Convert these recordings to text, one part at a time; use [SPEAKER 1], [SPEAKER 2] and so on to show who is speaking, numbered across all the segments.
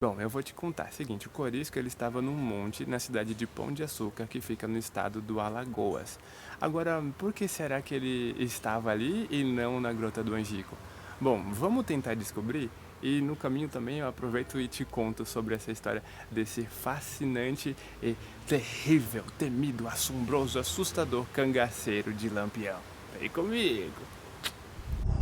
[SPEAKER 1] Bom, eu vou te contar. Seguinte, o Corisco ele estava num monte na cidade de Pão de Açúcar, que fica no estado do Alagoas. Agora, por que será que ele estava ali e não na Grota do Angico? Bom, vamos tentar descobrir e no caminho também eu aproveito e te conto sobre essa história desse fascinante e terrível, temido, assombroso, assustador cangaceiro de Lampião. Vem comigo!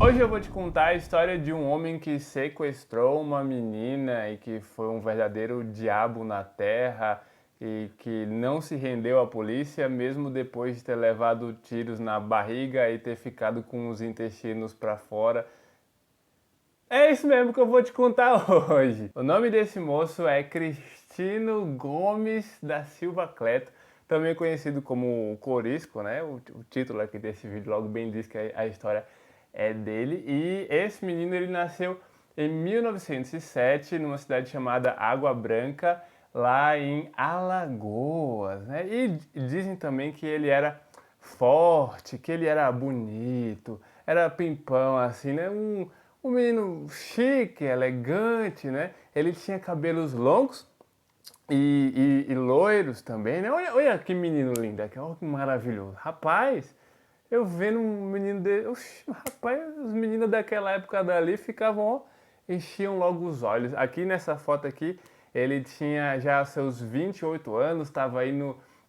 [SPEAKER 1] Hoje eu vou te contar a história de um homem que sequestrou uma menina e que foi um verdadeiro diabo na terra e que não se rendeu à polícia mesmo depois de ter levado tiros na barriga e ter ficado com os intestinos para fora. É isso mesmo que eu vou te contar hoje. O nome desse moço é Cristino Gomes da Silva Cleto, também conhecido como Corisco, né? O título aqui desse vídeo logo bem diz que a história é dele. E esse menino ele nasceu em 1907 numa cidade chamada Água Branca, lá em Alagoas, né? E dizem também que ele era forte, que ele era bonito, era pimpão assim, né? Um menino chique, elegante, né? Ele tinha cabelos longos e loiros também, né? Olha que menino lindo, olha que maravilhoso. Rapaz, eu vendo um menino dele, oxi, rapaz, os meninos daquela época dali ficavam, ó, enchiam logo os olhos. Aqui nessa foto aqui, ele tinha já seus 28 anos, estava aí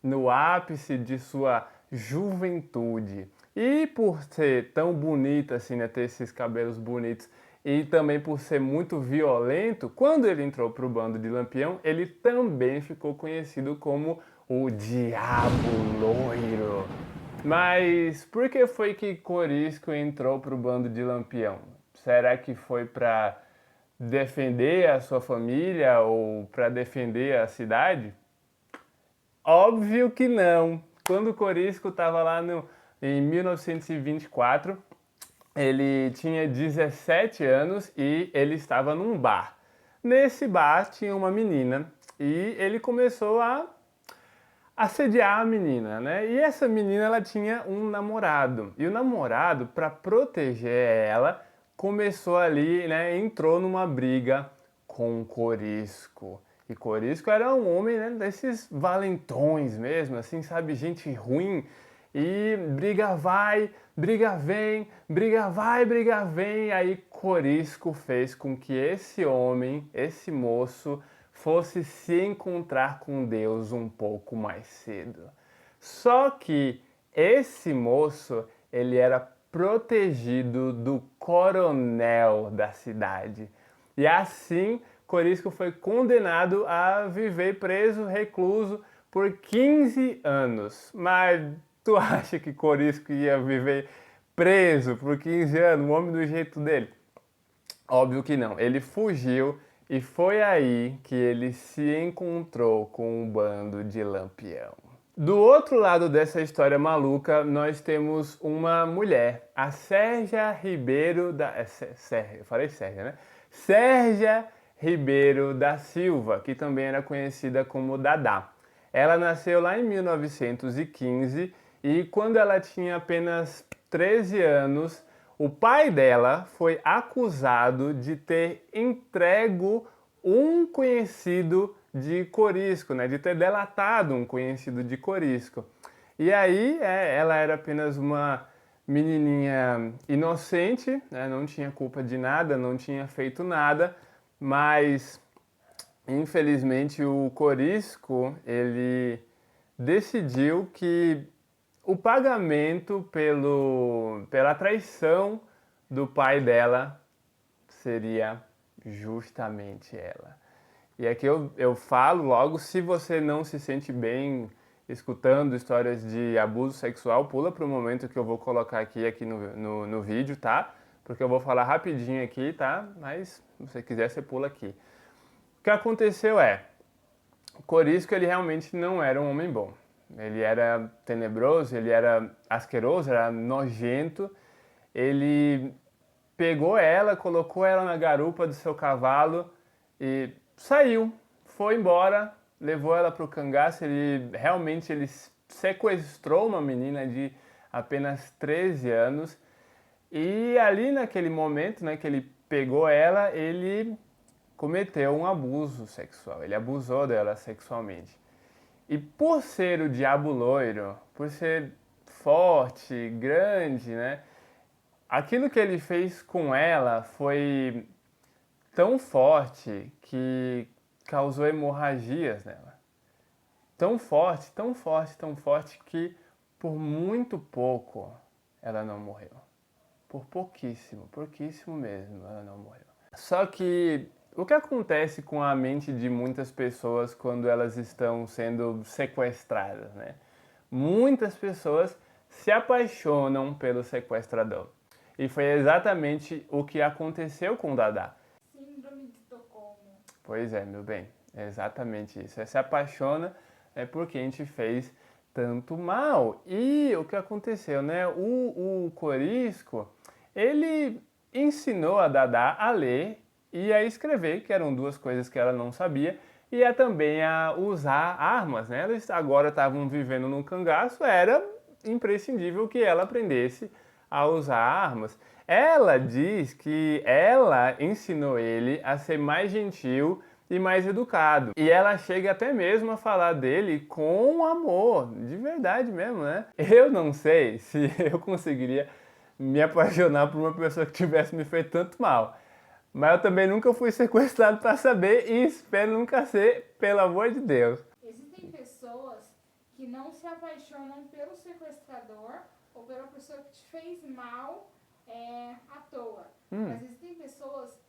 [SPEAKER 1] no ápice de sua juventude. E por ser tão bonito assim, né, ter esses cabelos bonitos e também por ser muito violento, quando ele entrou para o bando de Lampião, ele também ficou conhecido como o Diabo Loiro. Mas por que foi que Corisco entrou para o bando de Lampião? Será que foi para defender a sua família ou para defender a cidade? Óbvio que não. Quando o Corisco estava lá em 1924, ele tinha 17 anos e ele estava num bar. Nesse bar tinha uma menina e ele começou a assediar a menina, né? E essa menina ela tinha um namorado. E o namorado, para proteger ela, começou ali, né? Entrou numa briga com Corisco. E Corisco era um homem, né, desses valentões mesmo, assim, sabe, gente ruim. E briga vai, briga vem, briga vai, briga vem. Aí Corisco fez com que esse homem, esse moço, fosse se encontrar com Deus um pouco mais cedo. Só que esse moço, ele era protegido do coronel da cidade. E assim, Corisco foi condenado a viver preso, recluso, por 15 anos. Mas tu acha que Corisco ia viver preso por 15 anos, um homem do jeito dele? Óbvio que não. Ele fugiu e foi aí que ele se encontrou com um bando de Lampião. Do outro lado dessa história maluca, nós temos uma mulher, a Sérgia Ribeiro da... Eu falei Sérgia, né? Sérgia Ribeiro da Silva, que também era conhecida como Dadá. Ela nasceu lá em 1915 e quando ela tinha apenas 13 anos, o pai dela foi acusado de ter entrego um conhecido de Corisco, né? De ter delatado um conhecido de Corisco. E aí ela era apenas uma menininha inocente, né? Não tinha culpa de nada, não tinha feito nada, mas infelizmente o Corisco ele decidiu que o pagamento pela traição do pai dela seria justamente ela. E aqui eu falo logo, se você não se sente bem escutando histórias de abuso sexual, pula para o momento que eu vou colocar aqui no vídeo, tá? Porque eu vou falar rapidinho aqui, tá? Mas se você quiser, você pula aqui. O que aconteceu é, Corisco ele realmente não era um homem bom. Ele era tenebroso, ele era asqueroso, era nojento. Ele pegou ela, colocou ela na garupa do seu cavalo e saiu, foi embora, levou ela para o cangaço. Ele realmente ele sequestrou uma menina de apenas 13 anos e ali naquele momento, né, que ele pegou ela, ele cometeu um abuso sexual, ele abusou dela sexualmente. E por ser o Diabo Loiro, por ser forte, grande, né? Aquilo que ele fez com ela foi tão forte que causou hemorragias nela. Tão forte, tão forte, tão forte que por muito pouco ela não morreu. Por pouquíssimo, pouquíssimo mesmo ela não morreu. Só que o que acontece com a mente de muitas pessoas quando elas estão sendo sequestradas, né? Muitas pessoas se apaixonam pelo sequestrador. E foi exatamente o que aconteceu com Dada.
[SPEAKER 2] Síndrome de Estocolmo.
[SPEAKER 1] Pois é, meu bem, é exatamente isso. Você se apaixona porque a gente fez tanto mal. E o que aconteceu, né? O Corisco, ele ensinou a Dada a ler e a escrever, que eram duas coisas que ela não sabia, e também a usar armas, né? Eles agora estavam vivendo num cangaço, era imprescindível que ela aprendesse a usar armas. Ela diz que ela ensinou ele a ser mais gentil e mais educado. E ela chega até mesmo a falar dele com amor, de verdade mesmo, né? Eu não sei se eu conseguiria me apaixonar por uma pessoa que tivesse me feito tanto mal. Mas eu também nunca fui sequestrado para saber e espero nunca ser, pelo amor de Deus.
[SPEAKER 2] Existem pessoas que não se apaixonam pelo sequestrador ou pela pessoa que te fez mal à toa. Mas existem pessoas,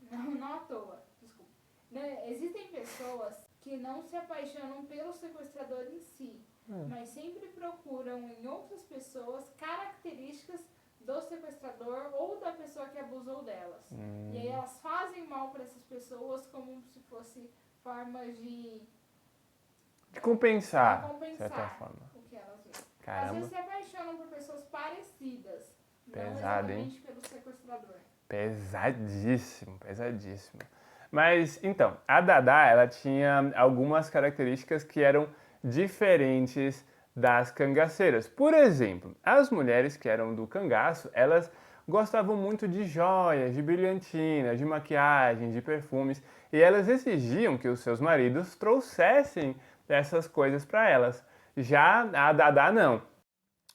[SPEAKER 2] não à toa, desculpa. Existem pessoas que não se apaixonam pelo sequestrador em si, mas sempre procuram em outras pessoas características do sequestrador ou da pessoa que abusou delas. E aí elas fazem mal para essas pessoas como se fosse formas de
[SPEAKER 1] compensar, de certa forma.
[SPEAKER 2] o que elas veem.
[SPEAKER 1] Caramba.
[SPEAKER 2] Às vezes se apaixonam por pessoas parecidas,
[SPEAKER 1] Pesado,
[SPEAKER 2] não exatamente pelo sequestrador.
[SPEAKER 1] Pesadíssimo, pesadíssimo. Mas, então, a Dada, ela tinha algumas características que eram diferentes das cangaceiras. Por exemplo, as mulheres que eram do cangaço, elas gostavam muito de joias, de brilhantinas, de maquiagem, de perfumes, e elas exigiam que os seus maridos trouxessem essas coisas para elas. Já a Dada não.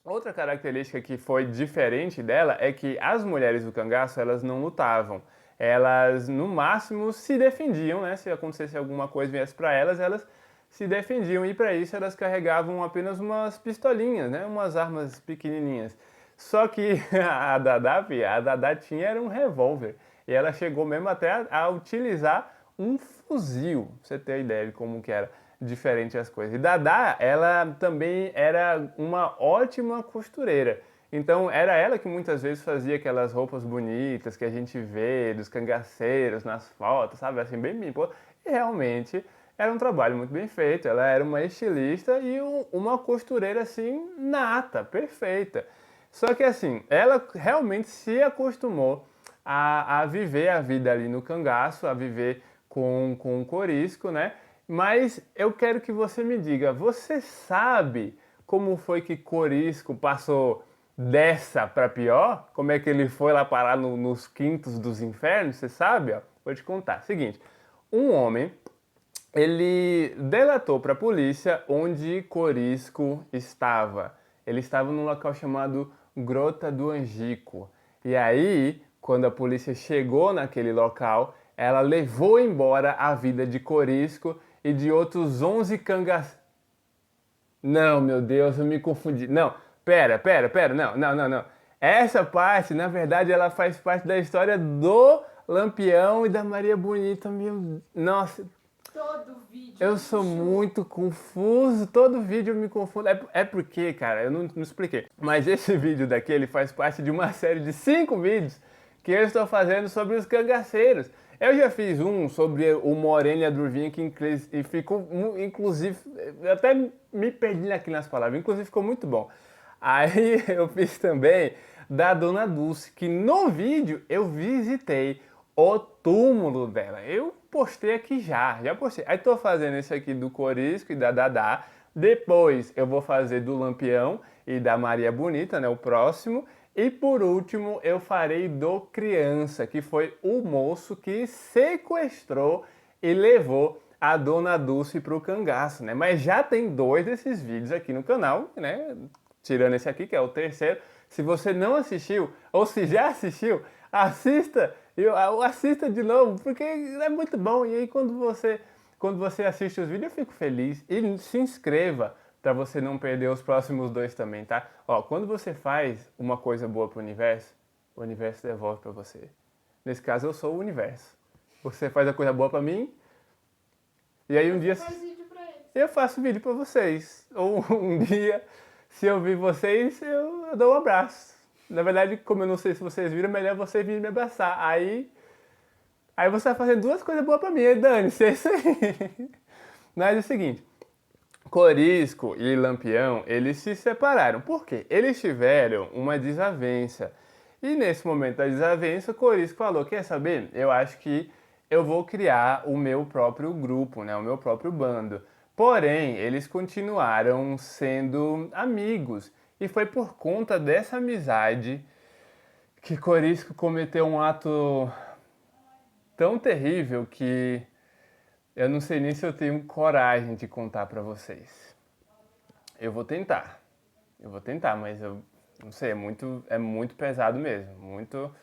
[SPEAKER 1] Outra característica que foi diferente dela é que as mulheres do cangaço, elas não lutavam. Elas, no máximo, se defendiam, né? Se acontecesse alguma coisa e viesse para elas, elas se defendiam. E para isso, elas carregavam apenas umas pistolinhas, né? Umas armas pequenininhas. Só que a Dada tinha era um revólver. E ela chegou mesmo até a utilizar um fuzil, pra você ter ideia de como que era diferente as coisas. E Dada, ela também era uma ótima costureira. Então era ela que muitas vezes fazia aquelas roupas bonitas que a gente vê dos cangaceiros nas fotos, sabe? Assim, bem limpo. E realmente era um trabalho muito bem feito. Ela era uma estilista e uma costureira assim nata, perfeita. Só que assim, ela realmente se acostumou a viver a vida ali no cangaço, a viver com o corisco, né? Mas eu quero que você me diga, você sabe como foi que Corisco passou dessa para pior? Como é que ele foi lá parar nos quintos dos infernos? Você sabe? Ó? Vou te contar. Seguinte, um homem, ele delatou para a polícia onde Corisco estava. Ele estava num local chamado Grota do Angico. E aí, quando a polícia chegou naquele local, ela levou embora a vida de Corisco e de outros 11 cangas... Não, meu Deus, eu me confundi. Não, pera, não. Essa parte, na verdade, ela faz parte da história do Lampião e da Maria Bonita, meu... Nossa...
[SPEAKER 2] Todo vídeo.
[SPEAKER 1] Eu sou muito confuso, todo vídeo eu me confundo. É porque, cara, eu não expliquei. Mas esse vídeo daqui, ele faz parte de uma série de 5 vídeos que eu estou fazendo sobre os cangaceiros. Eu já fiz um sobre o Moreno e a Durvinha que ficou, inclusive, eu até me perdi aqui nas palavras, inclusive ficou muito bom. Aí eu fiz também da Dona Dulce, que no vídeo eu visitei o túmulo dela. Eu postei aqui já postei. Aí tô fazendo esse aqui do Corisco e da Dada. Depois eu vou fazer do Lampião e da Maria Bonita, né, o próximo. E por último, eu farei do criança, que foi o moço que sequestrou e levou a Dona Dulce para o cangaço, né? Mas já tem 2 desses vídeos aqui no canal, né? Tirando esse aqui, que é o terceiro. Se você não assistiu, ou se já assistiu, assista! Assista de novo, porque é muito bom. E aí quando você assiste os vídeos, eu fico feliz. E se inscreva para você não perder os próximos 2 também, tá? Ó, quando você faz uma coisa boa pro universo, o universo devolve para você. Nesse caso, eu sou o universo. Você faz a coisa boa para mim, e aí um dia
[SPEAKER 2] Faz vídeo pra eles.
[SPEAKER 1] eu faço vídeo para vocês. Ou um dia, se eu vir vocês, eu dou um abraço. Na verdade, como eu não sei se vocês viram, é melhor você vir me abraçar. Aí você vai fazendo 2 coisas boas para mim, aí dane-se, é isso aí. Mas é o seguinte, Corisco e Lampião, eles se separaram. Por quê? Eles tiveram uma desavença. E nesse momento da desavença, Corisco falou, quer saber? Eu acho que eu vou criar o meu próprio grupo, né? O meu próprio bando. Porém, eles continuaram sendo amigos. E foi por conta dessa amizade que Corisco cometeu um ato tão terrível que eu não sei nem se eu tenho coragem de contar pra vocês. Eu vou tentar, mas eu não sei, é muito pesado mesmo, muito...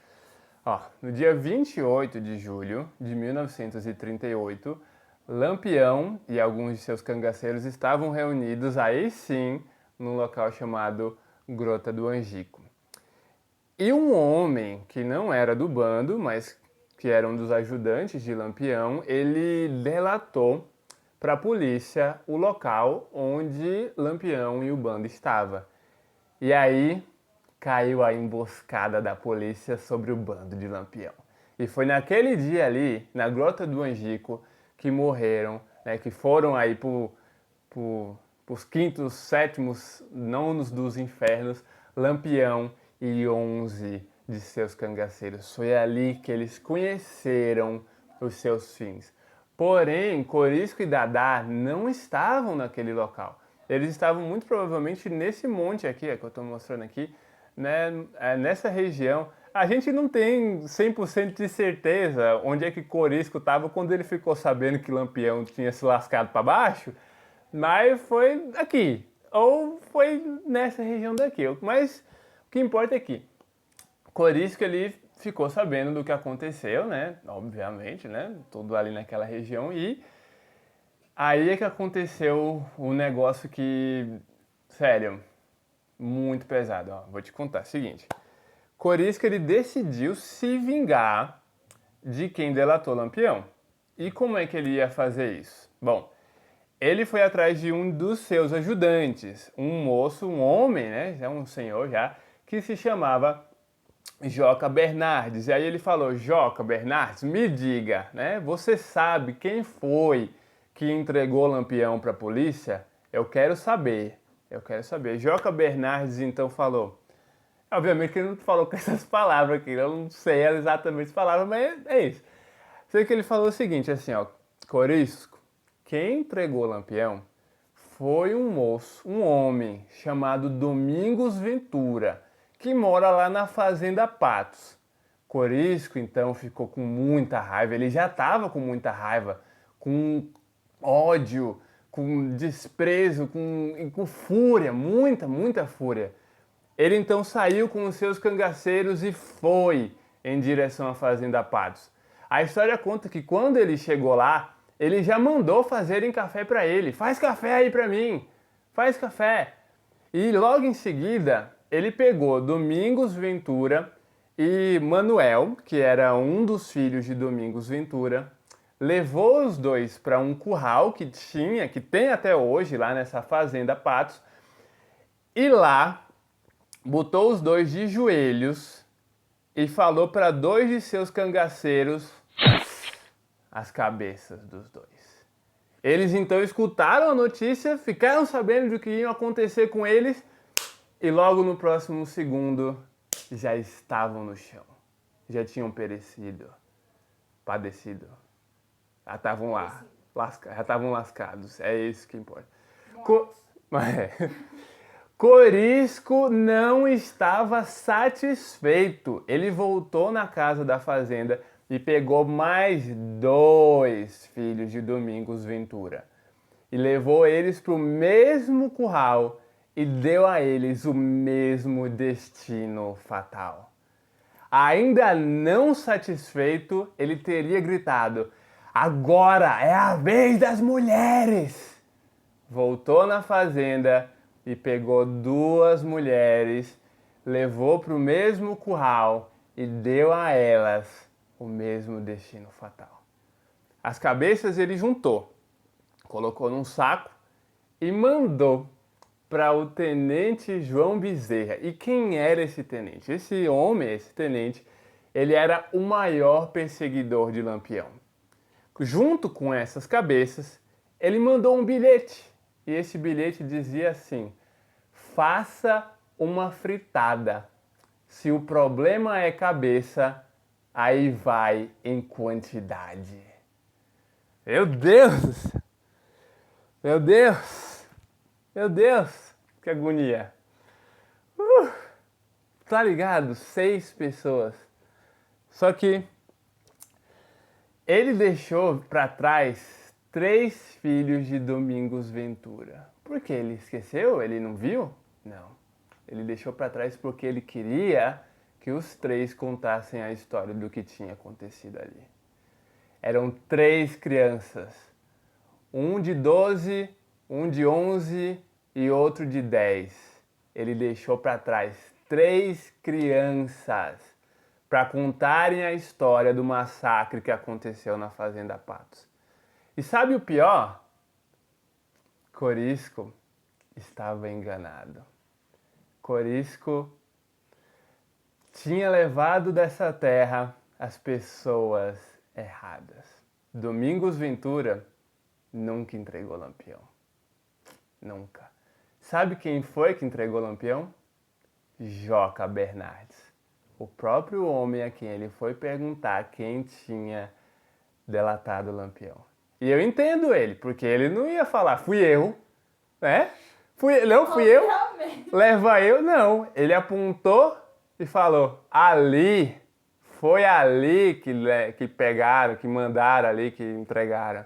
[SPEAKER 1] Ó, no dia 28 de julho de 1938, Lampião e alguns de seus cangaceiros estavam reunidos, aí sim, num local chamado Grota do Angico. E um homem que não era do bando, mas que era um dos ajudantes de Lampião, ele delatou para a polícia o local onde Lampião e o bando estavam. E aí caiu a emboscada da polícia sobre o bando de Lampião. E foi naquele dia ali, na Grota do Angico, que morreram, né, que foram aí pros quintos, sétimos, nonos dos infernos, Lampião e 11 de seus cangaceiros. Foi ali que eles conheceram os seus fins. Porém, Corisco e Dadá não estavam naquele local. Eles estavam muito provavelmente nesse monte aqui, que eu estou mostrando aqui, né, nessa região. A gente não tem 100% de certeza onde é que Corisco estava quando ele ficou sabendo que Lampião tinha se lascado para baixo, mas foi aqui, ou foi nessa região daqui. Mas o que importa é que Corisco ele ficou sabendo do que aconteceu, né? Obviamente, né? Tudo ali naquela região. E aí é que aconteceu um negócio que, sério, muito pesado. Ó, vou te contar. Seguinte, Corisco ele decidiu se vingar de quem delatou Lampião. E como é que ele ia fazer isso? Bom, ele foi atrás de um dos seus ajudantes, um moço, um homem, né? Já um senhor já, que se chamava Joca Bernardes. E aí ele falou, Joca Bernardes, me diga, né? Você sabe quem foi que entregou Lampião para a polícia? Eu quero saber, eu quero saber. Joca Bernardes então falou, obviamente que ele não falou com essas palavras aqui, eu não sei exatamente as palavras, mas é isso. Sei que ele falou o seguinte, assim, ó, Corisco, quem entregou Lampião foi um moço, um homem chamado Domingos Ventura, que mora lá na Fazenda Patos. Corisco, então, ficou com muita raiva, ele já estava com muita raiva, com ódio, com desprezo, com fúria, muita fúria. Ele então saiu com os seus cangaceiros e foi em direção à Fazenda Patos. A história conta que quando ele chegou lá, ele já mandou fazerem café para ele. Faz café aí para mim, faz café. E logo em seguida, ele pegou Domingos Ventura e Manuel, que era um dos filhos de Domingos Ventura, levou os dois para um curral que tem até hoje lá nessa Fazenda Patos, e lá botou os dois de joelhos e falou para 2 de seus cangaceiros as cabeças dos dois. Eles então escutaram a notícia, ficaram sabendo do que ia acontecer com eles e logo no próximo segundo já estavam no chão. Já tinham perecido, padecido. Já estavam lá, já estavam lascados. É isso que importa. Corisco não estava satisfeito. Ele voltou na casa da fazenda e pegou mais 2 filhos de Domingos Ventura e levou eles para o mesmo curral e deu a eles o mesmo destino fatal. Ainda não satisfeito, ele teria gritado: "Agora é a vez das mulheres!" Voltou na fazenda e pegou 2 mulheres, levou para o mesmo curral e deu a elas o mesmo destino fatal. As cabeças ele juntou, colocou num saco e mandou para o tenente João Bezerra. E quem era esse tenente? Esse homem, esse tenente, ele era o maior perseguidor de Lampião. Junto com essas cabeças, ele mandou um bilhete. E esse bilhete dizia assim: faça uma fritada. Se o problema é cabeça, aí vai em quantidade. Meu Deus! Meu Deus! Meu Deus! Que agonia! Tá ligado? 6 pessoas. Só que ele deixou para trás 3 filhos de Domingos Ventura. Por quê? Ele esqueceu? Ele não viu? Não. Ele deixou para trás porque ele queria que os 3 contassem a história do que tinha acontecido ali. Eram 3 crianças. Um de 12, um de 11 e outro de 10. Ele deixou para trás 3 crianças para contarem a história do massacre que aconteceu na Fazenda Patos. E sabe o pior? Corisco estava enganado. Corisco tinha levado dessa terra as pessoas erradas. Domingos Ventura nunca entregou Lampião. Nunca. Sabe quem foi que entregou Lampião? Joca Bernardes. O próprio homem a quem ele foi perguntar quem tinha delatado Lampião. E eu entendo ele, porque ele não ia falar, fui eu, né? Fui eu, leva eu, não. Ele apontou e falou, ali, foi ali que pegaram, que mandaram ali, que entregaram.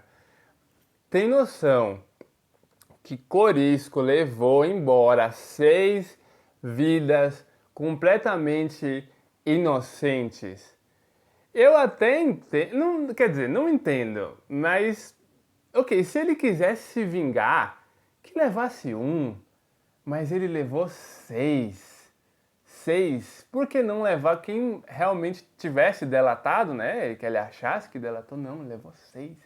[SPEAKER 1] Tem noção que Corisco levou embora 6 vidas completamente inocentes? Eu até entendo, não, quer dizer, não entendo, mas, ok, se ele quisesse se vingar, que levasse 1, mas ele levou 6. 6, por que não levar quem realmente tivesse delatado, né? Que ele achasse que delatou, não, ele levou 6.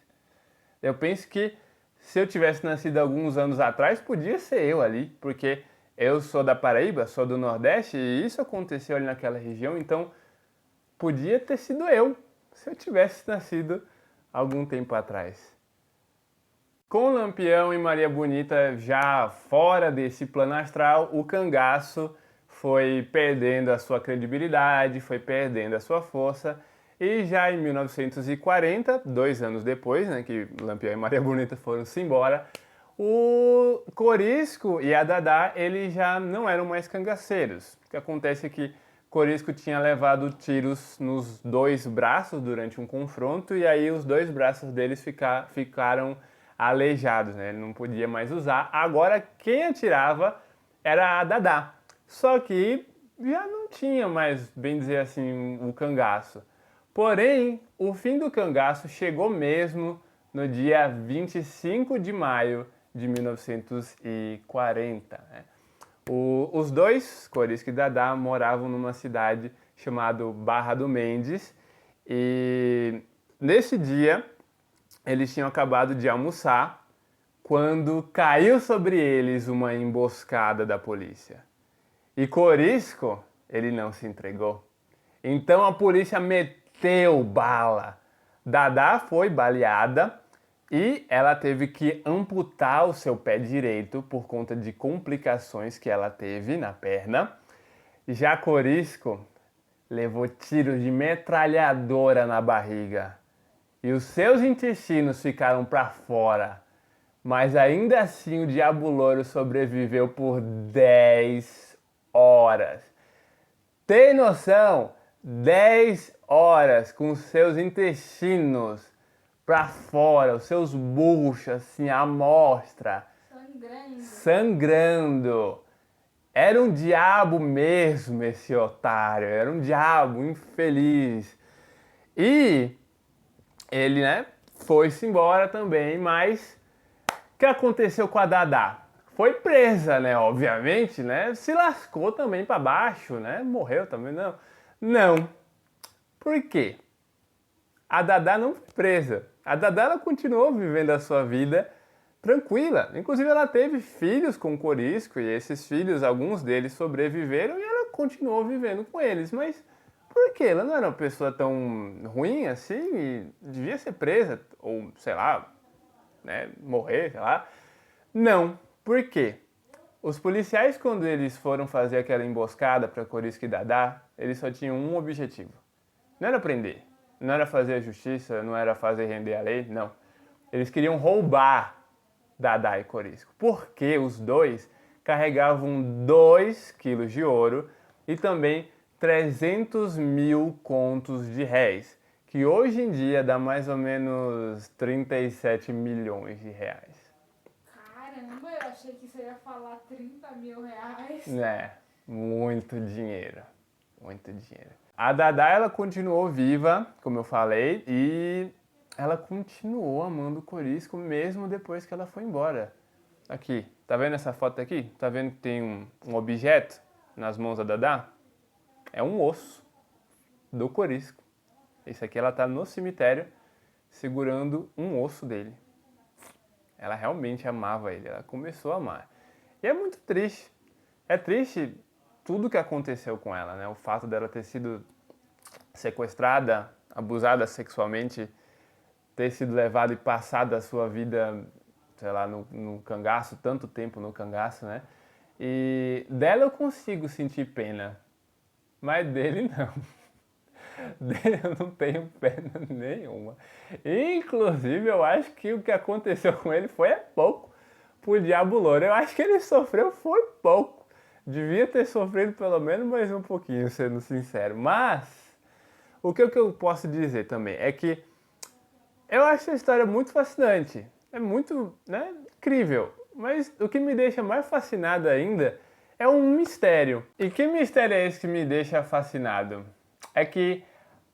[SPEAKER 1] Eu penso que se eu tivesse nascido alguns anos atrás, podia ser eu ali, porque eu sou da Paraíba, sou do Nordeste, e isso aconteceu ali naquela região, então podia ter sido eu, se eu tivesse nascido algum tempo atrás. Com Lampião e Maria Bonita já fora desse plano astral, o cangaço foi perdendo a sua credibilidade, foi perdendo a sua força, e já em 1940, 2 anos depois, né, que Lampião e Maria Bonita foram-se embora, o Corisco e a Dadá, eles já não eram mais cangaceiros. O que acontece é que Corisco tinha levado tiros nos 2 braços durante um confronto, e aí os 2 braços deles ficaram aleijados, né? Ele não podia mais usar. Agora quem atirava era a Dadá. Só que já não tinha mais, bem dizer assim, o cangaço. Porém, o fim do cangaço chegou mesmo no dia 25 de maio de 1940. Né? Os 2, Corisco e Dadá, moravam numa cidade chamada Barra do Mendes, e nesse dia eles tinham acabado de almoçar quando caiu sobre eles uma emboscada da polícia. E Corisco, ele não se entregou. Então a polícia meteu bala. Dadá foi baleada e ela teve que amputar o seu pé direito por conta de complicações que ela teve na perna. Já Corisco levou tiros de metralhadora na barriga e os seus intestinos ficaram para fora. Mas ainda assim o Diabo Louro sobreviveu por 10 horas. Tem noção? 10 horas com seus intestinos pra fora, os seus buchos assim, à mostra. Sangrando. Era um diabo mesmo esse otário, era um diabo infeliz. E ele, né, foi-se embora também, mas o que aconteceu com a Dadá? Foi presa, né, obviamente, né, se lascou também pra baixo, né, morreu também, não. Não. Por quê? A Dadá não foi presa. A Dadá ela continuou vivendo a sua vida tranquila. Inclusive ela teve filhos com o Corisco e esses filhos, alguns deles sobreviveram e ela continuou vivendo com eles. Mas por quê? Ela não era uma pessoa tão ruim assim e devia ser presa ou, sei lá, né, morrer, sei lá. Não. Por quê? Os policiais, quando eles foram fazer aquela emboscada para Corisco e Dadá, eles só tinham um objetivo. Não era prender, não era fazer a justiça, não era fazer render a lei, não. Eles queriam roubar Dadá e Corisco, porque os dois carregavam 2 quilos de ouro e também 300 mil contos de réis, que hoje em dia dá mais ou menos 37 milhões de reais.
[SPEAKER 2] Caramba, eu achei que você ia falar 30 mil reais.
[SPEAKER 1] É, muito dinheiro, muito dinheiro. A Dadá, ela continuou viva, como eu falei, e ela continuou amando o Corisco mesmo depois que ela foi embora. Aqui, tá vendo essa foto aqui? Tá vendo que tem um objeto nas mãos da Dadá? É um osso do Corisco. Esse aqui ela tá no cemitério segurando um osso dele. Ela realmente amava ele, ela começou a amar. E é muito triste. É triste tudo que aconteceu com ela, né? O fato dela ter sido sequestrada, abusada sexualmente, ter sido levada e passado a sua vida, sei lá, no cangaço, tanto tempo no cangaço, né? E dela eu consigo sentir pena, mas dele não. Dele eu não tenho pena nenhuma. Inclusive, eu acho que o que aconteceu com ele foi pouco pro Diabo Louro. Eu acho que ele sofreu foi pouco. Devia ter sofrido pelo menos mais um pouquinho, sendo sincero. Mas, o que eu posso dizer também é que eu acho a história muito fascinante. É muito, né, incrível. Mas o que me deixa mais fascinado ainda é um mistério. E que mistério é esse que me deixa fascinado? É que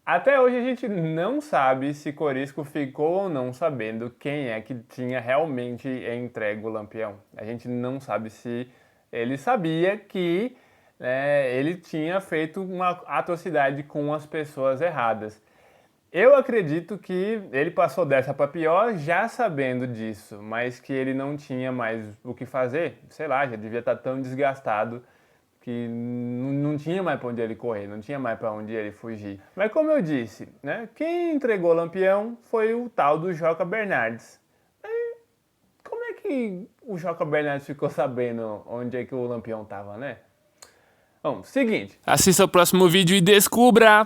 [SPEAKER 1] até hoje a gente não sabe se Corisco ficou ou não sabendo quem é que tinha realmente entregue o Lampião. A gente não sabe se ele sabia que ele tinha feito uma atrocidade com as pessoas erradas. Eu acredito que ele passou dessa para pior já sabendo disso, mas que ele não tinha mais o que fazer. Sei lá, já devia estar tão desgastado que não tinha mais para onde ele correr, não tinha mais para onde ele fugir. Mas como eu disse, né, quem entregou o Lampião foi o tal do Joca Bernardes. Aí, como é que o Joca Bernardes ficou sabendo onde é que o Lampião estava, né? Bom, seguinte.
[SPEAKER 3] Assista o próximo vídeo e descubra!